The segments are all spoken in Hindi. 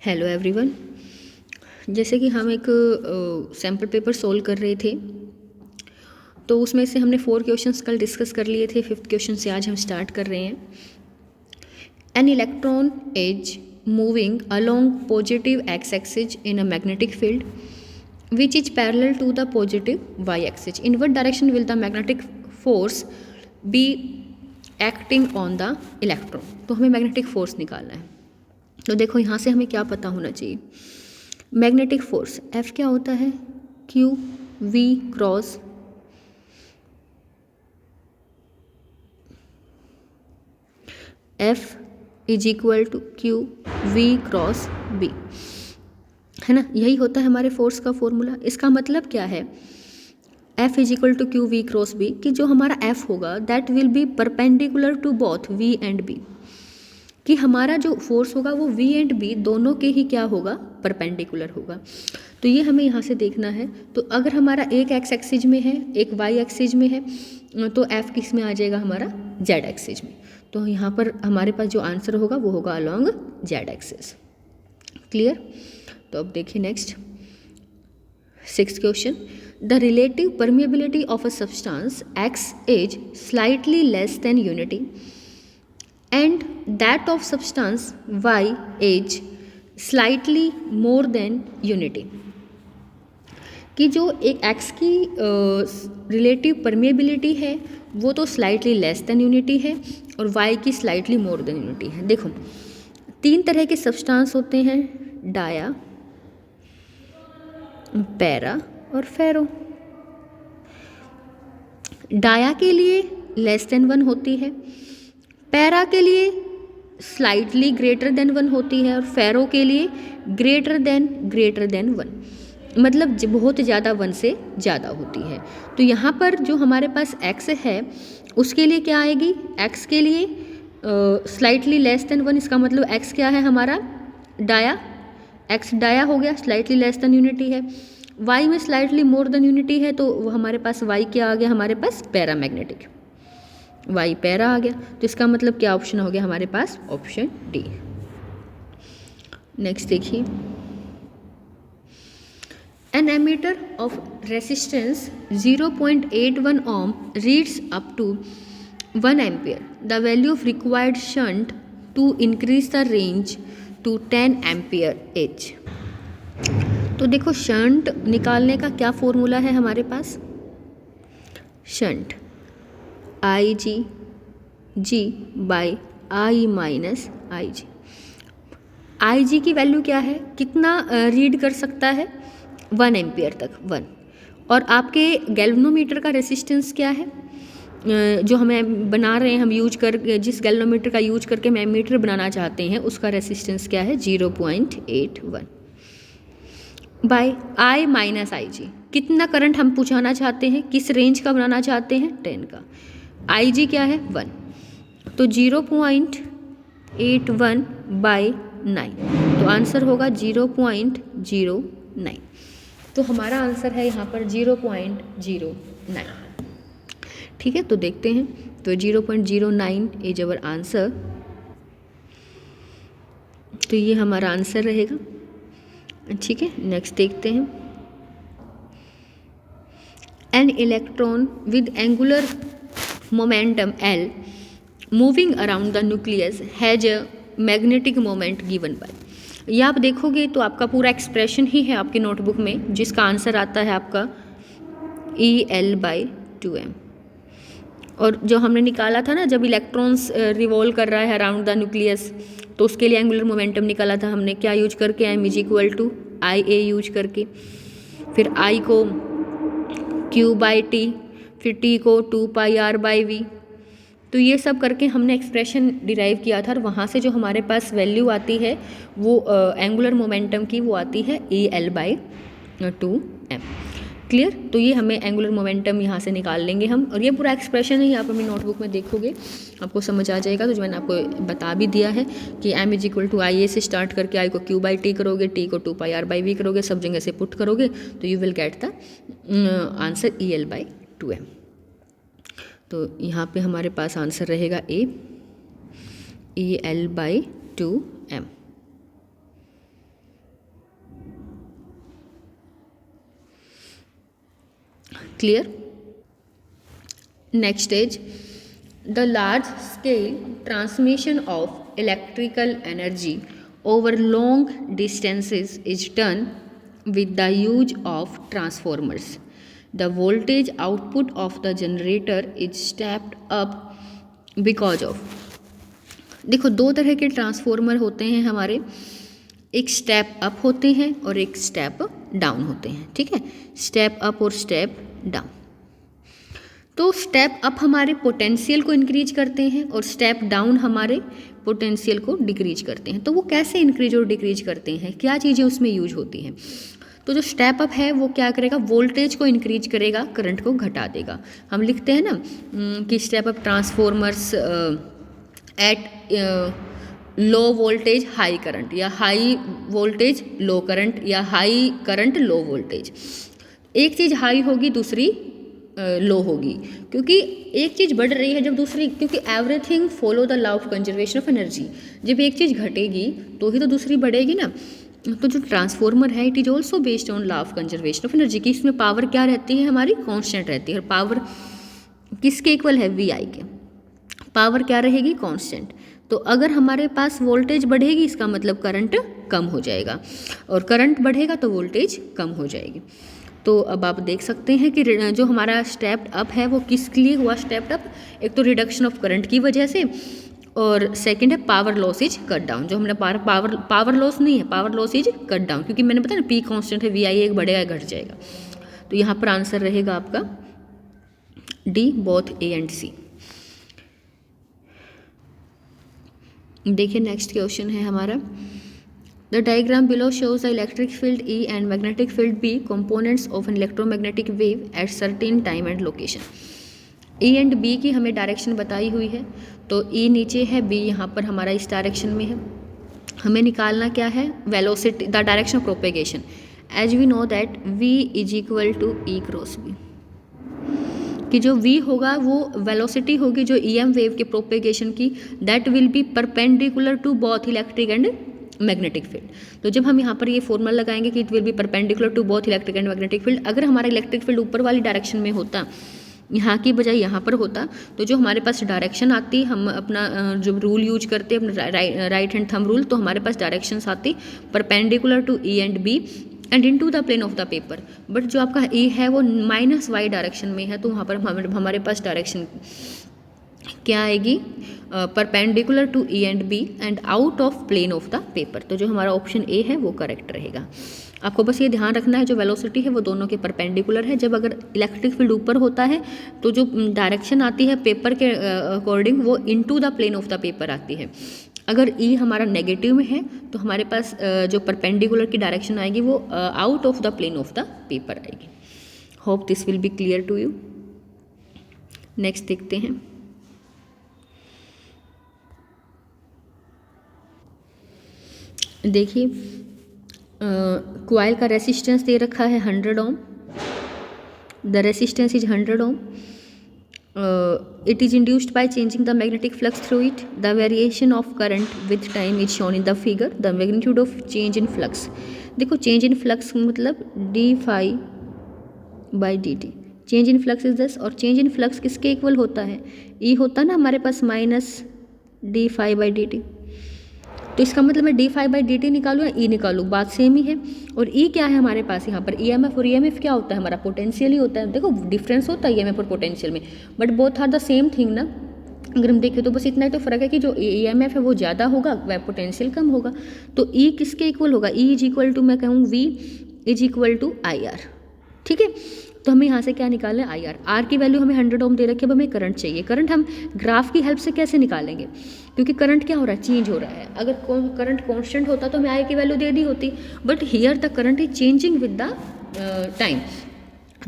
Hello everyone. जैसे कि हम एक सैम्पल पेपर सोल्व कर रहे थे, तो उसमें से हमने 4 क्वेश्चंस कल डिस्कस कर लिए थे। 5th क्वेश्चन से आज हम स्टार्ट कर रहे हैं। An electron is moving along positive X axis in a magnetic field which is parallel to the positive Y axis. In what direction will the magnetic force be acting on the electron. तो हमें मैग्नेटिक फोर्स निकालना है। तो देखो यहाँ से हमें क्या पता होना चाहिए। मैग्नेटिक फोर्स F क्या होता है? Q V cross F is equal to Q V cross B, है ना। यही होता है हमारे फोर्स का फॉर्मूला। इसका मतलब क्या है? F is equal to Q V cross B, कि जो हमारा F होगा that will be perpendicular to both V and B, कि हमारा जो फोर्स होगा वो V एंड B दोनों के ही क्या होगा? परपेंडिकुलर होगा। तो ये हमें यहाँ से देखना है। तो अगर हमारा एक एक्स एक्सिस में है, एक वाई एक्सिस में है, तो F किस में आ जाएगा? हमारा जेड एक्सिस में। तो यहाँ पर हमारे पास जो आंसर होगा वो होगा अलोंग जेड एक्सिस। क्लियर? तो अब देखिए next 6th question. The relative permeability of a substance X is slightly less than unity and that of substance Y is slightly more than unity, कि जो एक X की रिलेटिव परमिएबिलिटी है वो तो स्लाइटली लेस देन यूनिटी है और Y की स्लाइटली मोर देन यूनिटी है। देखो 3 तरह के सब्सटेंस होते हैं, डाया, पैरा और फेरो। डाया के लिए लेस देन 1 होती है, पैरा के लिए स्लाइटली ग्रेटर देन 1 होती है और फेरो के लिए ग्रेटर देन 1, मतलब बहुत ज़्यादा 1 से ज़्यादा होती है। तो यहाँ पर जो हमारे पास x है उसके लिए क्या आएगी? x के लिए स्लाइटली लेस देन 1, इसका मतलब x क्या है हमारा? डाया। x डाया हो गया, स्लाइटली लेस देन यूनिटी है। y में स्लाइटली मोर देन यूनिटी है, तो वो हमारे पास y क्या आ गया? हमारे पास पैरामैग्नेटिक, वाई पैरा आ गया। तो इसका मतलब क्या ऑप्शन हो गया हमारे पास? Option D. नेक्स्ट देखिए, an ammeter of resistance 0.81 ohm reads up to 1 ampere. The value of required shunt to increase the range to 10 ampere H. तो देखो शंट निकालने का क्या फॉर्मूला है हमारे पास? Shunt I G by I minus I G. I G की वैल्यू क्या है? कितना रीड कर सकता है? 1 एम्पियर तक, 1। और आपके गैल्वेनोमीटर का रेसिस्टेंस क्या है? जो हमें बना रहे हैं हम यूज कर, जिस गैल्वेनोमीटर का यूज करके हम एमीटर बनाना चाहते हैं उसका रेसिस्टेंस क्या है? 0.81 बाई आई माइनस आई जी। कितना करंट हम पहुँचाना चाहते हैं? किस रेंज का बनाना चाहते हैं? 10 का। आई जी क्या है? 1। तो 0.81 बाई 9, तो आंसर होगा 0.09। तो हमारा आंसर है यहाँ पर 0.09। ठीक है, तो देखते हैं। तो 0.09 इज अवर आंसर। तो ये हमारा आंसर रहेगा। ठीक है, नेक्स्ट देखते हैं। An electron with angular momentum L moving around the nucleus has a magnetic moment given by. ये आप देखोगे तो आपका पूरा एक्सप्रेशन ही है आपकी नोटबुक में, जिसका आंसर आता है आपका EL/2m। और जो हमने निकाला था ना, जब इलेक्ट्रॉन्स रिवॉल्व कर रहा है अराउंड द न्यूक्लियस, तो उसके लिए एंगुलर मोमेंटम निकाला था हमने क्या यूज करके? m is equal to IA use करके, फिर I को Q/T, फिर T को 2πr/v। तो ये सब करके हमने एक्सप्रेशन डिराइव किया था और वहाँ से जो हमारे पास वैल्यू आती है वो एंगुलर मोमेंटम की वो आती है EL/2m। क्लियर? तो ये हमें एंगुलर मोमेंटम यहाँ से निकाल लेंगे हम, और ये पूरा एक्सप्रेशन ही आप अपनी नोटबुक में देखोगे आपको समझ आ जाएगा। तो जो मैंने आपको बता भी दिया है कि m is equal to IA से स्टार्ट करके I को Q/T करोगे, T को 2πr/v करोगे, सब जगह से पुट करोगे तो you will get the answer EL/2m। तो यहाँ पे हमारे पास आंसर रहेगा EL/2m। Clear? Next is the large scale transmission of electrical energy over long distances is done with the use of transformers. The voltage output of the generator is stepped up because of, देखो दो तरह के ट्रांसफॉर्मर होते हैं हमारे, एक स्टेप अप होते हैं और एक स्टेप डाउन होते हैं, ठीक है, स्टेप अप और स्टेप डाउन। तो स्टेप अप हमारे पोटेंशियल को इंक्रीज करते हैं और स्टेप डाउन हमारे पोटेंशियल को डिक्रीज करते हैं। तो वो कैसे इंक्रीज और डिक्रीज करते हैं, क्या चीज़ें उसमें यूज होती हैं? तो जो स्टेप अप है वो क्या करेगा, वोल्टेज को इंक्रीज करेगा, करंट को घटा देगा। हम लिखते हैं ना कि step up transformers at low voltage high current, या हाई वोल्टेज लो करंट, या हाई करंट लो वोल्टेज। एक चीज़ हाई होगी दूसरी लो होगी, क्योंकि एक चीज़ बढ़ रही है जब दूसरी, क्योंकि everything follow the law of conservation of energy. जब एक चीज़ घटेगी तो ही तो दूसरी बढ़ेगी ना। तो जो ट्रांसफॉर्मर है it is also based on law of conservation of energy की इसमें पावर क्या रहती है हमारी, कांस्टेंट रहती है। और पावर किसके इक्वल है, वी आई के। पावर क्या रहेगी, कांस्टेंट। तो अगर हमारे पास वोल्टेज बढ़ेगी इसका मतलब करंट कम हो जाएगा, और करंट बढ़ेगा तो वोल्टेज कम हो जाएगी। तो अब आप देख सकते हैं कि जो हमारा स्टेप्ड अप है वो किसके लिए हुआ स्टेप्ड अप, एक तो रिडक्शन ऑफ करंट की वजह से, और सेकंड है power loss is cut down. जो हमने पावर लॉस नहीं है, power loss is cut down, क्योंकि मैंने बताया ना पी कांस्टेंट है, वी आई एक बढ़ेगा घट जाएगा। तो यहाँ पर आंसर रहेगा आपका डी, बोथ ए एंड सी। देखिए नेक्स्ट क्वेश्चन है हमारा, The diagram below shows the electric field E and magnetic field B, components of an electromagnetic wave at certain time and location. E and B की हमें डायरेक्शन बताई हुई है, तो E नीचे है, B यहाँ पर हमारा इस डायरेक्शन में है। हमें निकालना क्या है, velocity, the direction of propagation. As we know that V is equal to E cross B, कि जो V होगा वो वेलोसिटी होगी जो EM वेव के प्रोपेगेशन की, that will be perpendicular to both electric and magnetic field. तो जब हम यहाँ पर ये फॉर्मूला लगाएंगे कि it will be perpendicular to both electric and magnetic field, अगर हमारा इलेक्ट्रिक फील्ड ऊपर वाली डायरेक्शन में होता, यहाँ की बजाय यहाँ पर होता, तो जो हमारे पास डायरेक्शन आती, हम अपना जो रूल यूज करते हैं अपना राइट हैंड थंब रूल, तो हमारे पास डायरेक्शंस आती perpendicular to E and B and into the plane of the paper. But जो आपका E है वो -y डायरेक्शन में है, तो वहाँ पर हमारे पास डायरेक्शन क्या आएगी, perpendicular to E and B and out of plane of the paper. तो जो हमारा ऑप्शन ए है वो करेक्ट रहेगा। आपको बस ये ध्यान रखना है जो वेलोसिटी है वो दोनों के परपेंडिकुलर है। जब अगर इलेक्ट्रिक फील्ड ऊपर होता है तो जो डायरेक्शन आती है पेपर के अकॉर्डिंग वो into the plane of the paper आती है। अगर E हमारा नेगेटिव में है तो हमारे पास जो परपेंडिकुलर की डायरेक्शन आएगी वो out of the plane of the paper आएगी। Hope this will be clear to you. Next देखते हैं, देखिए कॉइल का रेसिस्टेंस दे रखा है 100 ohm, the resistance is 100 ohm, it is induced by changing the magnetic flux through it, the variation of current with time is shown in the figure, the magnitude of change in flux. देखो चेंज इन फ्लक्स मतलब d∅/dt, change in flux is दस, और चेंज इन फ्लक्स किसके इक्वल होता है, E होता ना हमारे पास -d∅/dt। तो इसका मतलब मैं d∅/dt निकालूँ या E निकालूँ, बात सेम ही है। और E क्या है हमारे पास यहाँ पर, EMF, और EMF क्या होता है हमारा, पोटेंशियल ही होता है। देखो डिफरेंस होता है EMF और पोटेंशियल में, but both are the same thing ना। अगर हम देखें तो बस इतना ही तो फ़र्क है कि जो EMF है वो ज़्यादा होगा, वह पोटेंशियल कम होगा। तो E किसके इक्वल होगा, E इज इक्वल टू, मैं कहूँ V is equal to IR, ठीक है। तो हमें यहाँ से क्या निकालना है, IR। R की वैल्यू हमें 100 ओम दे रखी है, अब हमें करंट चाहिए। करंट हम ग्राफ की हेल्प से कैसे निकालेंगे, क्योंकि करंट क्या हो रहा है, चेंज हो रहा है। अगर करंट कांस्टेंट होता तो हमें I की वैल्यू दे दी होती, but here the current is changing with the time.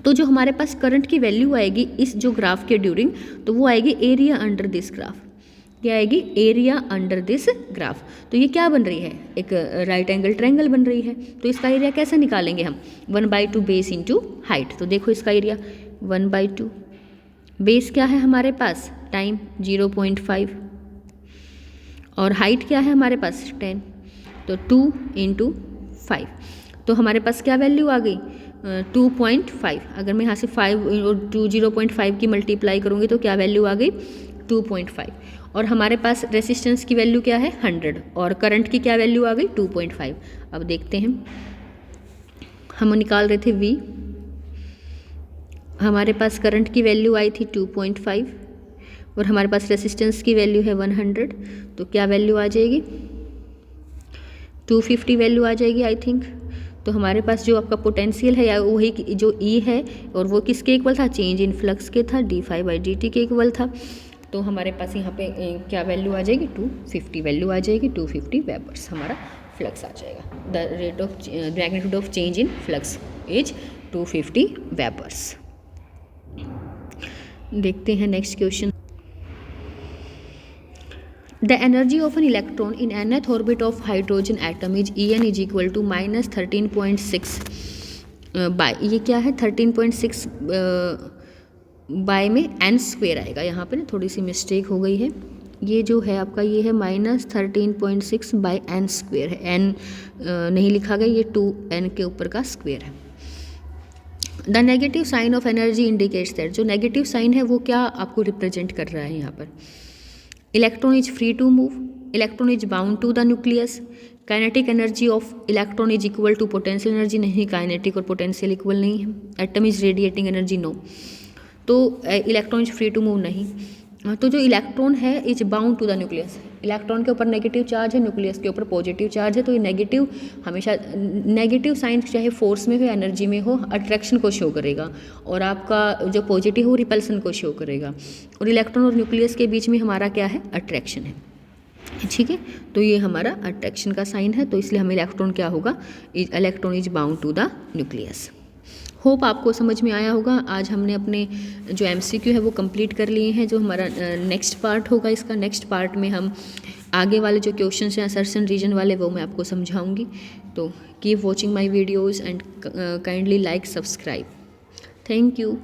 तो जो हमारे पास करंट की वैल्यू आएगी इस जो ग्राफ के ड्यूरिंग, तो वो आएगी एरिया अंडर दिस ग्राफ। क्या आएगी, एरिया अंडर दिस ग्राफ। तो ये क्या बन रही है, एक राइट एंगल ट्रायंगल बन रही है। तो इसका एरिया कैसे निकालेंगे हम, 1/2 बेस इंटू हाइट। तो देखो इसका एरिया 1/2, बेस क्या है हमारे पास, टाइम 0.5, और हाइट क्या है हमारे पास 10, तो 2 × 5। तो हमारे पास क्या वैल्यू आ गई, 2.5, अगर मैं यहाँ से 5 और 0.5 की मल्टीप्लाई करूँगी तो क्या वैल्यू आ गई 2.5, और हमारे पास रेसिस्टेंस की वैल्यू क्या है 100 और करंट की क्या वैल्यू आ गई 2.5। अब देखते हैं, हम निकाल रहे थे V, हमारे पास करंट की वैल्यू आई थी 2.5 और हमारे पास रेसिस्टेंस की वैल्यू है 100, तो क्या वैल्यू आ जाएगी 250 वैल्यू आ जाएगी आई थिंक। तो हमारे पास जो आपका पोटेंशियल है या वही जो E है और वो किसके इक्वल था, चेंज इन फ्लक्स के था, d∅dt के इक्वल था। तो हमारे पास यहाँ पे क्या वैल्यू आ जाएगी 250 वैल्यू आ जाएगी, 250 वेबर्स हमारा फ्लक्स आ जाएगा। The rate of magnitude of change in flux is 250 Weber's. देखते हैं next question. The energy of an electron in nth orbit of hydrogen atom is En is equal to -13.6 bye, ये क्या है 13.6 बाय में n स्क्वेयर आएगा, यहाँ पे ना थोड़ी सी मिस्टेक हो गई है, ये जो है आपका ये है -13.6 बाय n स्क्वेयर है, n नहीं लिखा गया, ये 2n के ऊपर का स्क्वेयर है। The negative sign of energy indicates that, जो नेगेटिव साइन है वो क्या आपको रिप्रेजेंट कर रहा है यहाँ पर, electron is free to move, electron is bound to the nucleus, kinetic energy of electron is equal to potential energy, नहीं काइनेटिक और पोटेंशियल इक्वल नहीं है, atom is radiating energy no, तो electron is free to move नहीं। तो जो इलेक्ट्रॉन है is bound to the nucleus, electron के ऊपर नेगेटिव चार्ज है, न्यूक्लियस के ऊपर पॉजिटिव चार्ज है, तो ये नेगेटिव हमेशा, नेगेटिव साइन चाहे फोर्स में हो एनर्जी में हो अट्रैक्शन को शो करेगा, और आपका जो पॉजिटिव हो रिपल्सन को शो करेगा, और इलेक्ट्रॉन और न्यूक्लियस के बीच में हमारा क्या है अट्रैक्शन है, ठीक है। तो ये हमारा अट्रैक्शन का साइन है, तो इसलिए हमें इलेक्ट्रॉन क्या होगा, electron is bound to the nucleus. Hope आपको समझ में आया होगा। आज हमने अपने जो MCQ है वो कंप्लीट कर लिए हैं। जो हमारा नेक्स्ट पार्ट होगा, इसका नेक्स्ट पार्ट में हम आगे वाले जो क्वेश्चंस हैं असर्शन रीजन वाले वो मैं आपको समझाऊंगी। तो keep watching my videos and kindly like subscribe. Thank you.